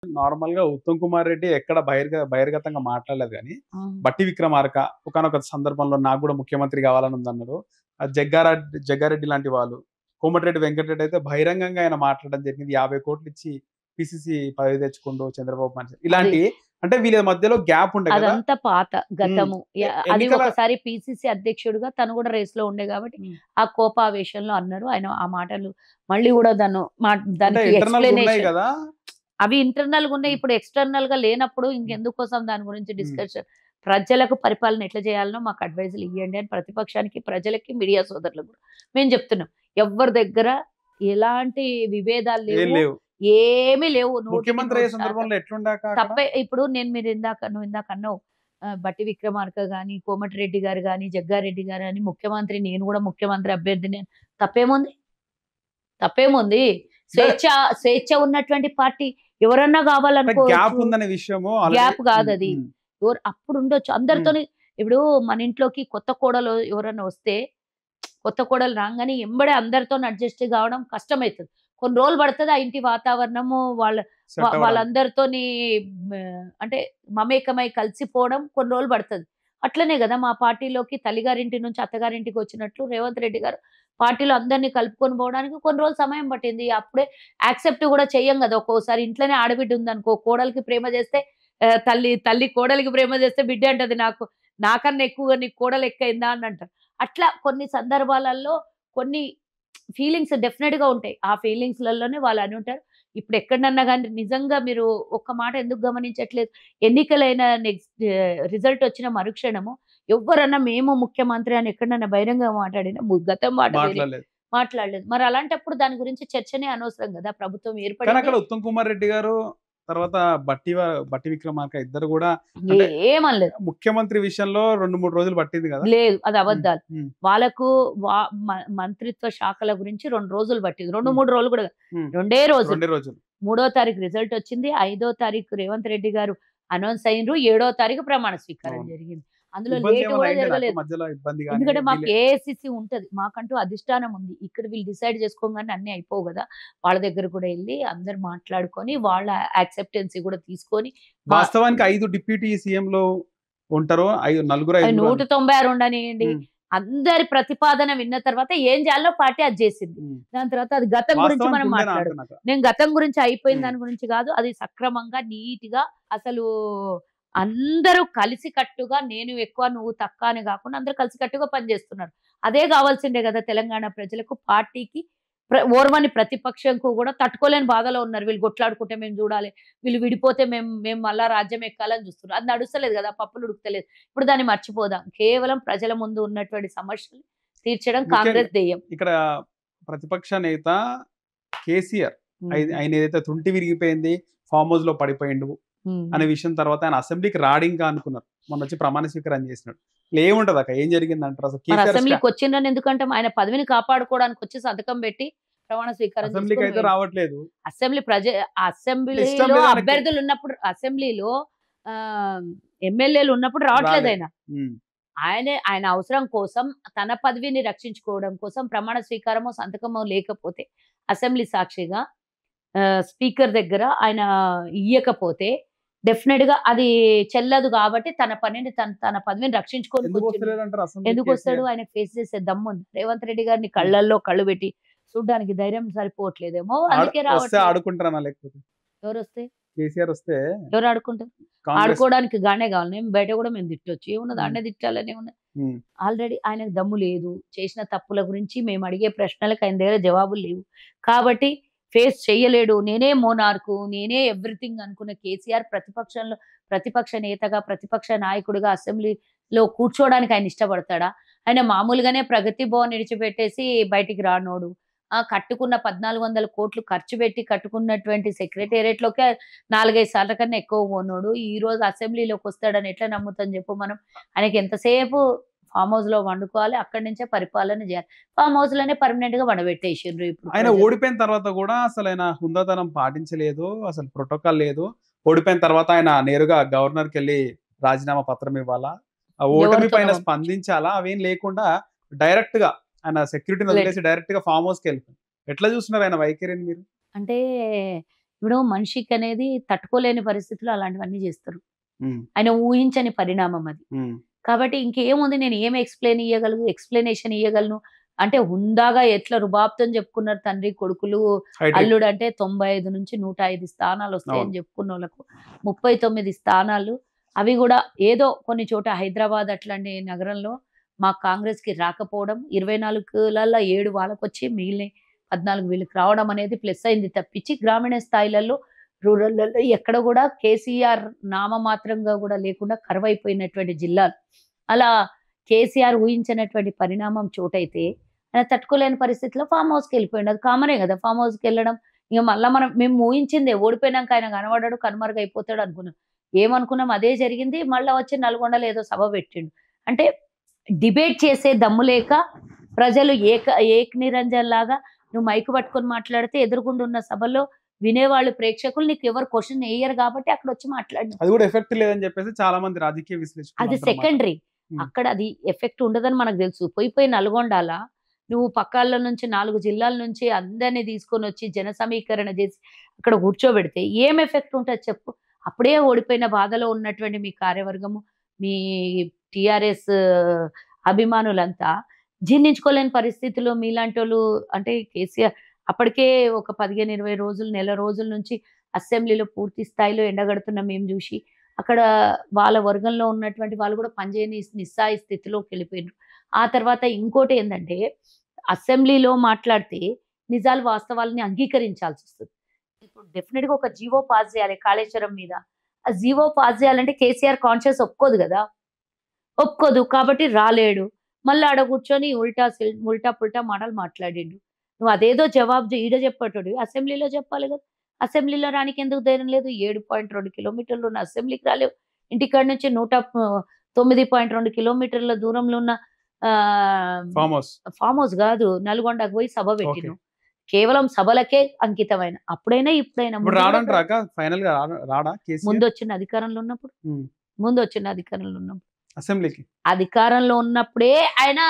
Normal గా ఉత్తమ్ కుమార్ రెడ్డి ఎక్కడ బహిర్గతంగా మాట్లాడలేదు కానీ ఆ! బట్టి విక్రమార్క ఒకానొక సందర్భంలో నాకు కూడా ముఖ్యమంత్రి కావాలని ఉందన్నారు. జగ్గారెడ్డి లాంటి వాళ్ళు, కోమటిరెడ్డి వెంకటరెడ్డి అయితే బహిరంగంగా ఆయన మాట్లాడడం జరిగింది. 50 కోట్లు ఇచ్చి పిసిసి పదవి తెచ్చుకుండు చంద్రబాబు మనిషి అది ఇలాంటి. అంటే వీళ్ళ మధ్యలో గ్యాప్ ఉండే కదా. అదంతా పాత ఉమ్, గతము. అది ఎన్నికల ఒకసారి పీసీసీ అధ్యక్షుడిగా తను కూడా రేస్‌లో ఉండే గాబట్టి, ఉమ్, ఆ కోపావేశంలో అన్నారు. ఆయన ఆ మాటలు మళ్ళీ గూడా అంటే దానికి ఇంటర్నల్ ఉన్నాయి ఎక్స్‌ప్లనేషన్ కదా. అవి ఇంటర్నల్‌గా ఉన్నాయి. ఉమ్, ఇప్పుడు ఎక్స్‌టర్నల్‌గా లేనప్పుడు ఉమ్, ఇంకెందుకోసం దాని గురించి ఉమ్. డిస్కషన్. ప్రజలకు పరిపాలన ఎట్లా చేయాలనో మాకు అడ్వైజులు ఇయ్యండి అని ప్రతిపక్షానికి, ప్రజలకి, మీడియా సోదరులకు కూడా మేము చెప్తున్నాం. ఎవ్వరి దగ్గర ఎలాంటి విభేదాలు ఏం లేవు. లేవు. ఏమీ లేవు. 100కి ముఖ్యమంత్రి అయ్యే 100% సందర్భంలో ఎట్లుండాక అక్కడ. తప్పే. ఇప్పుడు నువ్వు ఇందాక అన్నావు. బట్టి విక్రమార్క గాని, కోమటిరెడ్డి గారు గాని, జగ్గారెడ్డి గారు గాని ముఖ్యమంత్రి, నేను కూడా ముఖ్యమంత్రి అభ్యర్థిని అని తప్పేముంది? తప్పేముంది? అంటే స్వేచ్ఛ స్వేచ్ఛ ఉన్నటువంటి పార్టీ ఎవరన్నా గ్యాప్ గావాలనుకోవచ్చు. ఉందనే విషయము ఆల్రెడీ. గ్యాప్ గాదది. అప్పుడుండొచ్చు. అందరితోని ఇప్పుడు మన ఇంట్లోకి కొత్త కోడలు ఎవరన్నా వస్తే, కొత్త కోడలు రాంగానే ఎంబడే అందరితోని అడ్జస్ట్ కావడం కష్టమైతది. కొన్ని రోజులు పడతది. ఆ ఇంటి వాతావరణము సెట్ అవ్వడానికి. వాళ్ళందరితోని అంటే మమేకమై కలిసిపోవడం కొన్ని రోజులు పడతది. అట్లనే గదా! మా పార్టీలోకి తల్లిగారింటి నుంచి అత్తగారింటికి వచ్చినట్లు రేవంత్ రెడ్డి గారు పార్టీలో అందరిని కలుపుకొని పోవడానికి కొన్ని రోజులు సమయం పట్టింది. అప్పుడే యాక్సెప్ట్ గూడా చెయ్యం గదా! ఒక్కోసారి ఇంట్లోనే ఆడబిడ్డ ఉందనుకో, కోడలికి ప్రేమ చేస్తే తల్లి కోడలికి ప్రేమ చేస్తే బిడ్డే అంటది నాకన్నా ఎక్కువగా నీకు కోడలు ఎక్కువైందా అని అంటారు. అట్లా కొన్ని సందర్భాలలో కొన్ని ఫీలింగ్స్ డెఫినిట్‌గా ఉంటాయి. ఆ ఫీలింగ్స్‌లలోనే వాళ్ళు అనుంటారు. ఇప్పుడు ఎక్కడనన్నా గాని నిజంగా మీరు ఒక్క మాట ఎందుకు గమనించట్లేదు? ఎన్నికలైన రిజల్ట్ వచ్చిన మరుక్షణము ఎవ్వరన్నా మేము ముఖ్యమంత్రి అని ఎక్కడనన్నా బహిరంగంగా మాట్లాడినా గతం మాట వేరే మాట్లాడలేదు. మాట్లాడలేదు. మరి అలాంటప్పుడు దాని గురించి చర్చనే అనవసరం గదా! ప్రభుత్వం కానీ ఏర్పడింది. అక్కడ ఉత్తమ్ కుమార్ రెడ్డి గారు, తర్వాత బట్టి విక్రమార్క ఇద్దరు గూడా అంటే ఏమనలేదు. ముఖ్యమంత్రి విషయంలో 2, 3 రోజులు పట్టింది గదా. లేదు. అది హ్మ్. అబద్దాలు. హ్మ్. వాళ్ళకు వా మ మంత్రిత్వ శాఖల గురించి 2 రోజులు పట్టింది. 2, హ్మ్. 3 రోజులు కూడా కాదు. హ్మ్. రెండే రోజులు. 2 రోజులు. 3వ తారీఖు రిజల్ట్ వచ్చింది. 5వ తారీఖు రేవంత్ రెడ్డి గారు అనౌన్స్ అయిండ్రు. 7వ తారీఖు ప్రమాణ స్వీకారం అవును. జరిగింది. అందులో ఇబ్బంది లేట్ ఏమైనా కూడా అయిందా నాకు జరగలేదు. మధ్యలో ఇబ్బంది గాని, ఎందుకంటే మాకు డిలే? ఏఐసీసీ ఉంటది. మాకంటూ అధిష్టానం ఉంది. ఇక్కడ వీళ్ళు డిసైడ్ చేసుకోగానే అన్నీ అయిపోవు గదా! వాళ్ళ దగ్గర కూడా ఎళ్లి అందరూ మాట్లాడుకొని వాళ్ళ యాక్సెప్టెన్సీ కూడా తీసుకొని మా వాస్తవానికి 5 డిప్యూటీ సీఎంలు ఉంటారు. నలుగురు, అది ఐదుగురు 196 ఉండనియండి. హ్మ్. అందరి ప్రతిపాదన విన్న తర్వాత ఏం చేయాలో పార్టీ అది జేసింది. హ్మ్. దాని తర్వాత అది గతం గురించి వాస్తవానికి మనం ఉండేనా మాట్లాడం. అంటున్నాక. నేను గతం గురించి అయిపోయిన హ్మ్. దాని గురించి గాదు. అది సక్రమంగా, నీట్‌గా అసలు అందరూ కలిసికట్టుగా నేను ఎక్కువ, నువ్వు తక్కువ అని గాకుండా అందరూ కలిసికట్టుగా పనిజేస్తున్నారు. అదే గావాల్సిండే గదా! తెలంగాణ ప్రజలకు, పార్టీకి, ఓర్వని ప్రతిపక్షంకు గూడా తట్టుకోలేని బాధలో ఉన్నారు. వీళ్ళు కొట్లాడుకుంటే మేము జూడాలి. వీళ్ళు విడిపోతే మేము మేము మళ్ళా రాజ్యం ఎక్కాలని జూస్తున్నారు. అది నడుస్తలేదు గదా! పప్పులు ఉడుకుతలేదు. ఇప్పుడు దాన్ని మర్చిపోదాం. కేవలం ప్రజల ముందు ఉన్నటువంటి సమస్యలు తీర్చడం ముఖ్యంగా కాంగ్రెస్ ధ్యేయం. ఇక్కడ ప్రతిపక్ష నేత కేసీఆర్ హ్మ్. ఆయన ఏదైతే తుంటి విరిగిపోయింది, ఫార్మ్ హౌస్‌లో పడిపోయిండు హ్మ్. అనే విషయం తర్వాత ఆయన అసెంబ్లీకి రాడింకా అనుకున్నారు. మొన్నొచ్చి ప్రమాణ స్వీకారం చేసినాడు. ఏముంటదక్క? ఏం జరిగిందంటారు? అసలు మరి కేసీఆర్ అసెంబ్లీకొచ్చిండ్రని ఎందుకంటాం? ఆయన పదవిని కాపాడుకోవడానికొచ్చి సంతకం పెట్టి ప్రమాణ స్వీకారం చేసుకొని అసెంబ్లీకైతే పోయిండు. రావట్లేదు. అసెంబ్లీ అంటే ఇష్టం అసెంబ్లీలో లేదు ఆయనకు. అభ్యర్థులున్నప్పుడు అసెంబ్లీలో ఆహ్, ఎమ్మెల్యేలున్నప్పుడు రాలే. రావట్లేదాయన. హ్మ్. ఆయన అవసరం కోసం తన పదవిని రక్షించుకోవడం కోసం ప్రమాణ స్వీకారమో, సంతకమో లేకపోతే అసెంబ్లీ సాక్షిగా స్పీకర్ దగ్గర ఆయన ఇయ్యకపోతే డెఫినిట్‌గా అది చెల్లదు గాబట్టి తన పనిని తన పదవిని రక్షించుకొని ఎందుకు కూర్చున్నాడు. వస్తలేరంటారు అసెంబ్లీకి ఎందుకొస్తాడు? కేసీఆర్? ఆయనకు ఫేస్ చేసే దమ్ముంది. రేవంత్ రెడ్డి గారిని హ్మ్. కళ్ళల్లో కళ్ళు పెట్టి చూడ్డానికి ధైర్యం సరిపోవట్లేదేమో అందుకే వస్తే రావట్లేదు. ఆడుకుంటారనా లేకపోతే? ఎవరొస్తే? కేసీఆర్ వస్తే ఎవరు ఆడుకుంటారు? కాంగ్రెస్. ఆడుకోవడానికి గానే గావాలి. బయట గూడా మేము తిట్టొచ్చు. ఏమున్నది హ్మ్. ఆడనే తిట్టాలని ఏమున్నది? హ్మ్. ఆల్రెడీ ఆయనకు దమ్ము లేదు. చేసిన తప్పుల గురించి మేము అడిగే ప్రశ్నలకు ఆయన దగ్గర జవాబులు లేవు. కాబట్టి ఫేస్ చెయ్యలేడు. నేనే మోనార్కు, నేనే ఎవ్రీథింగ్ అనుకున్న కేసీఆర్ ప్రతిపక్ష నేతగా, ప్రతిపక్ష నాయకుడిగా అసెంబ్లీలో కూర్చోవడానికి ఆయన ఇష్టపడతాడా? ఆయన మామూలుగానే ప్రగతి భవన్ ఇడిచిపెట్టేసి బయటికి రానోడు. కట్టుకున్న 1400 కోట్లు ఖర్చు పెట్టి కట్టుకున్నటువంటి సెక్రటేరియట్‌లోకే 4, 5 సార్ల కన్నా ఎక్కువ పోనోడు. ఈరోజు అసెంబ్లీలోకొస్తాడని ఎట్లా నమ్ముతాం జెప్పు మనం? ఆయనకి ఎంతసేపు ఫార్మ్ హౌస్‌లో వండుకోవాలి. అక్కడి నుంచే పరిపాలన జేయాలి. ఫార్మ్ హౌస్‌లోనే పర్మనెంట్‌గా పండబెట్టేసిండ్రు ఇప్పుడు ఆయన ప్రజలు. ఓడిపోయిన తర్వాత గూడా అసలాయన హుందాతనం పాటించలేదు. అసలు ప్రోటోకాల్ లేదు. ఓడిపోయిన తర్వాత ఆయన నేరుగా గవర్నర్‌కెళ్ళి రాజీనామా పత్రం ఇవ్వాలా? ఆ ఓటమి ఎవరితోనో పైన పంపించి. స్పందించాలా? అవేం లేకుండా డైరెక్ట్‌గా ఆయన సెక్యూరిటీని లెట్ వదిలేసి డైరెక్ట్‌గా ఫార్మ్ హౌస్‌కెళ్ళిపోయారు. ఎట్లా చూస్తున్నారు ఆయన వైఖరిని మీరు? అంటే ఇప్పుడు మనిషికి అనేది తట్టుకోలేని పరిస్థితుల్లో అలాంటివన్నీ చేస్తారు. ఉమ్, ఆయన ఊహించని పరిణామం అది. ఉమ్, కాబట్టి ఇంకేముంది, నేను ఏం ఎక్స్‌ప్లనేషన్ ఇయ్యగలను. అంటే హుందాగా ఎట్లా రుబాబుతోని చెప్పుకున్నారు తండ్రి, కొడుకులు, హైటెక్. అల్లుడంటే 95-105 స్థానాలొస్తాయని అవును. చెప్పుకున్నోళ్ళకు 39 స్థానాలు. అవి గూడా ఏదో కొన్ని చోట హైదరాబాద్ అట్లాంటి నగరంలో మా కాంగ్రెస్‌కి రాకపోవడం, 24లలో 7 వాళ్ళకొచ్చి మిగిలినయి 14 వీళ్ళకి రావడం అనేది ప్లస్ అయింది తప్పించి, గ్రామీణ స్థాయిలలో, రూరల్‌లలో ఎక్కడ గూడా కేసీఆర్ నామమాత్రంగా గూడా లేకుండా కరువైపోయినటువంటి జిల్లాలు. అలా కేసీఆర్ ఊహించనటువంటి పరిణామం చోటైతే, ఆయన తట్టుకోలేని పరిస్థితిలో ఫార్మ్ హౌస్‌కెళ్ళిపోయిండు. అది కామనే గదా! ఫార్మ్ హౌస్‌కెళ్ళడం. ఇగ మళ్ళా మేము ఊహించిందే, ఓడిపోయినంక ఆయన కనపడడు, కనుమరుగైపోతాడు అనుకున్నాం. ఏమనుకున్నాం అదే జరిగింది. మళ్ళా వచ్చి నల్గొండలో ఏదో సభ పెట్టిండు. అంటే డిబేట్ చేసే దమ్ము లేక ప్రజలు ఏకనిరంజన్‌లాగా నువ్వు మైక్ పట్టుకొని మాట్లాడితే ఎదురుగుండా ఉన్న సభలో వినేవాళ్ళు ప్రేక్షకులు నీకెవరు క్వెషన్ ఎయ్యరు కాబట్టి అక్కడొచ్చి మాట్లాడినావు. అది కూడా ఎఫెక్ట్ లేదని చెప్పేసి చాలా మంది రాజకీయ విశ్లేషకులు అది అంటున్నమాట. సెకండరీ. హ్మ్. అక్కడ అది ఎఫెక్ట్ ఉండదని మనకు తెలుసు. పోయి నల్గొండాల నువ్వు పక్కాళ్ళ నుంచి 4 జిల్లాల నుంచి అందరిని తీసుకొనొచ్చి జన సమీకరణ చేసి అక్కడ కూర్చోబెడితే ఏం ఎఫెక్ట్ ఉంటది చెప్పు? అప్పుడే ఓడిపోయిన బాధలో ఉన్నటువంటి మీ కార్యవర్గము, మీ టీఆర్ఎస్ అభిమానులంతా జీర్ణించుకోలేని పరిస్థితిలో మీలాంటోళ్ళు, అంటే కేసీఆర్ అప్పటికే ఒక 15, 20 రోజులు, నెల రోజుల నుంచి అసెంబ్లీలో పూర్తి స్థాయిలో ఎండగడుతున్న మేము జూసి, అక్కడ వాళ్ళ వర్గంలో ఉన్నటువంటి వాళ్ళు కూడా పనిచేయని నిస్సాయ స్థితిలోకెళ్ళిపోయిండ్రు. ఆ తర్వాత ఇంకోటేందంటే, అసెంబ్లీలో మాట్లాడితే నిజాలు, వాస్తవాలని అంగీకరించాల్సొస్తది. ఇప్పుడు డెఫినిట్‌గా ఒక జీవో పాస్ జేయాలి కాళేశ్వరం మీద. ఆ జీవో పాస్ జేయాలంటే కేసీఆర్ కాన్షియస్ ఒప్పుకోదు గదా! ఒప్పుకోదు. కాబట్టి రాలేడు. మళ్ళా ఆడ కూర్చొని ఉల్టా పుల్టా మాటలు మాట్లాడిండు. నువ్వు అదేదో జవాబు ఈడ చెప్పేటోడివి అసెంబ్లీలో చెప్పాలి గదా! అసెంబ్లీలో రానీకెందుకు ధైర్యం లేదు? 7.2 కిలోమీటర్లు ఉన్న అసెంబ్లీకి రాలేవు. ఇంటికాడ నుంచి 9.2 కిలోమీటర్ల దూరంలో ఉన్న ఫార్మ్ హౌస్. ఫార్మ్ హౌస్ గాదు, నల్గొండకు పోయి సభ ఓకే. పెట్టినవు. కేవలం సభలకే అంకితమైన. అప్పుడైనా ఇప్పుడైనా ఇప్పుడు ముందు గూడా రాడంటారా అక్క? ఫైనల్ గా రాడా కేసీఆర్? ముందొచ్చిన అధికారంలో ఉన్నప్పుడు. ఉమ్, ముందొచ్చిన అధికారంలో ఉన్నప్పుడు. అసెంబ్లీకి. అధికారంలో ఉన్నప్పుడే ఆయన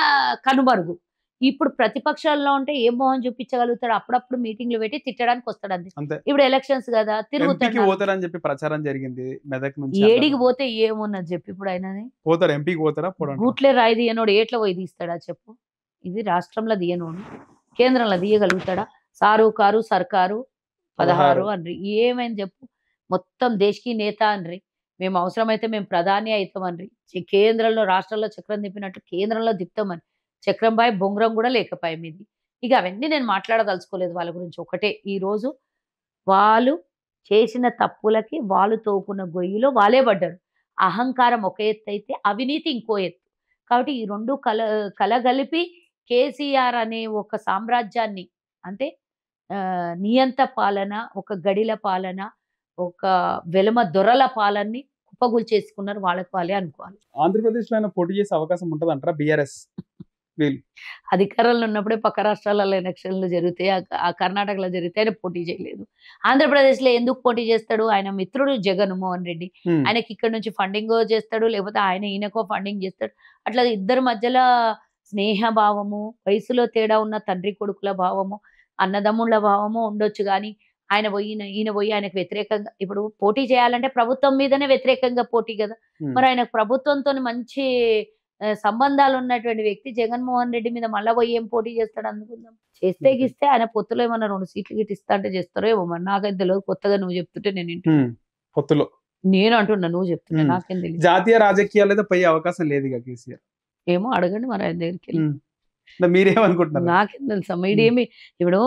కనుమరుగు. ఇప్పుడు ప్రతిపక్షాల్లో ఉంటే ఏ మొహం చూపించగలుగుతాడు? అప్పుడప్పుడు మీటింగ్‌లు పెట్టి తిట్టడానికొస్తాడంతే. అంతే. ఇప్పుడు ఎలక్షన్స్ గదా! తిరుగుతాడు ఎంపీకి 4 పోతారని చెప్పి ప్రచారం జరిగింది మెదక్ నుంచి. ఏడికి అన్నారు. పోతే ఏమున్నది జెప్పు ఇప్పుడు ఆయనని? పోతారు, ఎంపీకి పోతారా? పోడంటారా? గూట్లే రాయి తీయనోడు ఏట్ల పోయి తీస్తాడా చెప్పు? ఇది రాష్ట్రంలో తీయనోడు కేంద్రంలో తీయగలుగుతాడా? సారు, కారు, సర్కారు 16 అన్రి. ఏమైంది జెప్పు? మొత్తం దేశ్‌కి నేత అన్రి. మేము అవసరమైతే మేము ప్రధాని అయితామన్రి. కేంద్రంలో, రాష్ట్రంలో చక్రం తిప్పినట్టు కేంద్రంలో తిప్పుతామని. చక్రం బాయ్ బొంగరం గూడా లేకపాయె మీది. ఇక అవన్నీ నేను మాట్లాడదలుచుకోలేదు వాళ్ళ గురించి. ఒకటే ఈరోజు వాళ్ళు చేసిన తప్పులకి వాళ్ళు తోకున్న గొయ్యిలో వాళ్ళే పడ్డారు. అహంకారం ఒక ఎత్తయితే అవినీతి ఇంకో ఎత్తు. కాబట్టి ఈ 2 కలగలిపి కేసీఆర్ అనే ఒక సామ్రాజ్యాన్ని, అంటే నియంత పాలన, ఒక గడిల పాలన, ఒక వెలమ దొరల పాలనని కుప్పగూల్చేసుకున్నారు. వాళ్ళకి వాళ్ళే అనుకోవాలి. ఆంధ్రప్రదేశ్‌లో ఆయన పోటీ చేసే అవకాశం ఉంటదంటారా బీఆర్ఎస్ వీళ్ళు? అధికారంలో ఉన్నప్పుడే పక్క రాష్ట్రాలలో ఎలక్షన్‌లు జరుగుతాయి. ఆ కర్ణాటకలో జరిగితే ఆయన పోటీ చేయలేదు. ఆంధ్రప్రదేశ్‌లో ఎందుకు పోటీ చేస్తాడు? ఆయన మిత్రుడు జగన్మోహన్ రెడ్డి. హ్మ్. ఆయనకి ఇక్కడ నుంచి ఫండింగో చేస్తాడు. లేకపోతే ఆయన ఈయనకో ఫండింగ్ చేస్తాడు. అట్లా ఇద్దరి మధ్యల స్నేహ భావము, వయసులో తేడా ఉన్న తండ్రి కొడుకుల భావము, అన్నదమ్ముళ్ళ భావము ఉండొచ్చు గానీ, ఈయన పోయి ఆయనకు వ్యతిరేకంగా ఇప్పుడు పోటీ చేయాలంటే ప్రభుత్వం మీదనే వ్యతిరేకంగా పోటీ గదా! హ్మ్. మరి ఆయనకు ప్రభుత్వంతోని మంచి సంబంధాలున్నటువంటి వ్యక్తి జగన్మోహన్ రెడ్డి మీద మళ్ళా పోయి ఏం పోటీ చేస్తాడు అనుకుందాం. చేస్తే ఓకే. గిస్తే ఆయన పొత్తులో ఏమన్నా 2 సీట్లు గిట్ల ఇస్తా అంటే చేస్తారో ఏమో మరి, నాకైతే తెలవదు. కొత్తగా నువ్వు చెప్తుంటే నేను వింటున్నా. హ్మ్. పొత్తులో. నేను అంటున్నా, నువ్వు చెప్తున్నా, హ్మ్. నాకేం తెలీదు. జాతీయ రాజకీయాలైతే పోయే అవకాశం లేదు ఇక కేసీఆర్. ఏమో అడగండి మరి ఆయన దగ్గరికెళ్ళి. హ్మ్. అంటే మీరేమనుకుంటున్నారు? నాకేం తెలుసమ్మా. హ్మ్. ఈడేమి ఇప్పుడు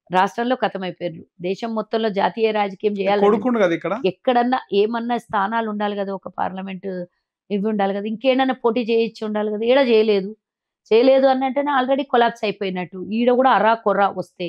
రాష్ట్రంలో ఖతమైపోయిర్రు. దేశం మొత్తంలో జాతీయ రాజకీయం చేయాలంటే కొడుకుండు కదా ఇక్కడ. ఎక్కడన్నా ఏమన్నా స్థానాలు ఉండాలి గదా! ఒక పార్లమెంట్ ఇవి ఉండాలి గదా! ఇంకేడన్నా పోటీ చేయిచ్చి ఉండాలి గదా! ఈడ చేయలేదు. చేయలేదు అనంటేనే ఆల్రెడీ కొలాప్స్ అయిపోయినట్టు. ఈడ గూడా అరా కొర్రా వస్తే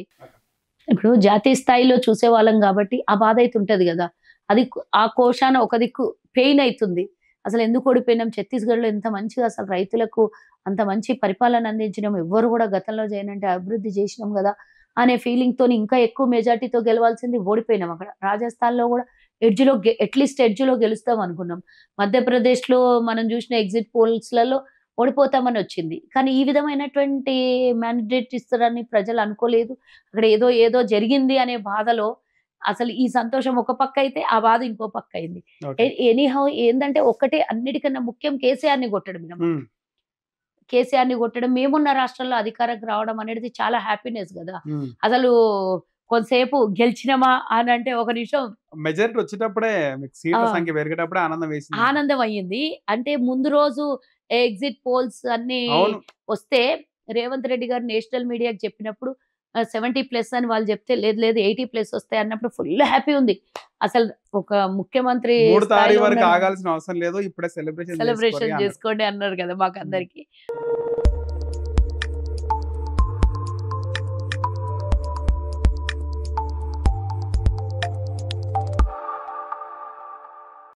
ఇప్పుడు జాతీయ స్థాయిలో చూసేవాళ్ళం గాబట్టి ఆ బాధ అయితే ఉంటది గదా! అది ఆ కోశాన ఒక దిక్కు పెయిన్ అయితుంది. అసలు ఎందుకు ఓడిపోయినాం? ఛత్తీస్‌గఢ్‌లో ఎంత మంచిగా అసలు రైతులకు అంత మంచి పరిపాలన అందించినాం. ఎవ్వరు గూడా గతంలో చేయనంటే అభివృద్ధి చేసినాం గదా! అనే ఫీలింగ్‌తోని ఇంకా ఎక్కువ మెజారిటీతో గెలవాల్సింది ఓడిపోయినాం అక్కడ. రాజస్థాన్‌లో గూడా అట్‌లీస్ట్ ఎడ్జ్‌లో గెలుస్తాం అనుకున్నాం. మధ్యప్రదేశ్‌లో మనం జూసిన ఎగ్జిట్ పోల్స్‌లలో ఓడిపోతామని వచ్చింది. కానీ ఈ విధమైనటువంటి మ్యాండేట్ ఇస్తారని ప్రజలు అనుకోలేదు. అక్కడ ఏదో జరిగింది అనే బాధలో అసలు ఈ సంతోషం ఒక పక్క అయితే ఆ బాధ ఇంకో పక్క అయింది. ఓకే. ఎనీహౌ ఏందంటే ఒకటే అన్నిటికన్నా ముఖ్యం కేసీఆర్‌ని కొట్టడం వినమ్మ. హ్మ్. కేసీఆర్‌ని కొట్టడం, మేమున్న రాష్ట్రంలో అధికారంకి రావడం అనేది చాలా హ్యాపీనెస్ గదా! హ్మ్. అసలు కొంతసేపు గెలిచినమా అనంటే ఒక నిమిషం మెజారిటీ వచ్చేటప్పుడే మీకు ఆ! సీట్ల సంఖ్య పెరిగేటప్పుడే ఆనందం వేసిందంట. ఆనందం అయ్యింది. అంటే ముందు రోజు ఎగ్జిట్ పోల్స్ అన్నీ అవును. వస్తే రేవంత్ రెడ్డి గారు నేషనల్ మీడియాకి చెప్పినప్పుడు 70+ అని వాళ్ళు చెప్తే లేదు లేదు 80+ వస్తాయి అన్నప్పుడు ఫుల్ హ్యాపీ ఉంది. అసలు ఒక ముఖ్యమంత్రి 3 తారీఖు స్థాయిలో వరకు ఉన్నారు. ఆగాల్సిన అవసరం లేదు. ఇప్పుడే సెలబ్రేషన్ చేసుకోరి సెలబ్రేషన్ అన్నారు. చేసుకోండి అన్నారు కదా! హ్మ్. మాకందరికి.